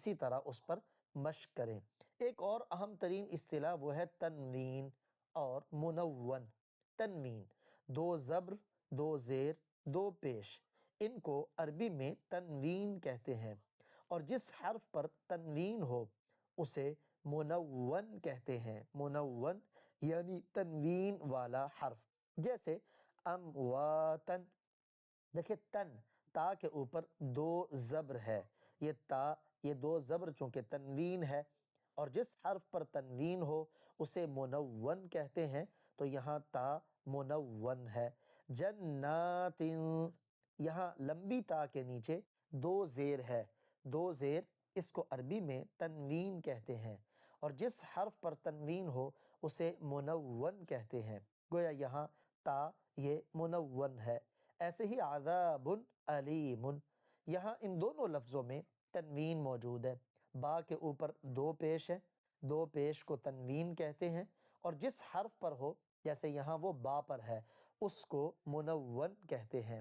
اسی طرح اس پر مشق کریں۔ ایک اور اہم ترین اصطلاح وہ ہے تنوین اور منون۔ تنوین، دو زبر، دو زیر، دو پیش، ان کو عربی میں تنوین کہتے ہیں، اور جس حرف پر تنوین ہو اسے منون کہتے ہیں۔ منون یعنی تنوین والا حرف، جیسے امواتن۔ دیکھیں تن، تا کے اوپر دو زبر ہے، یہ دو زبر چونکہ تنوین ہے، اور جس حرف پر تنوین ہو اسے منون کہتے ہیں، تو یہاں تا منون ہے۔ جنات، یہاں لمبی تا کے نیچے دو زیر ہے، دو زیر، اس کو عربی میں تنوین کہتے ہیں، اور جس حرف پر تنوین ہو اسے منون کہتے ہیں، گویا یہاں تا یہ منون ہے۔ ایسے ہی عذاب علیم، یہاں ان دونوں لفظوں میں تنوین موجود ہے۔ با کے اوپر دو پیش ہے، دو پیش کو تنوین کہتے ہیں، اور جس حرف پر ہو، جیسے یہاں وہ با پر ہے، اس کو منون کہتے ہیں۔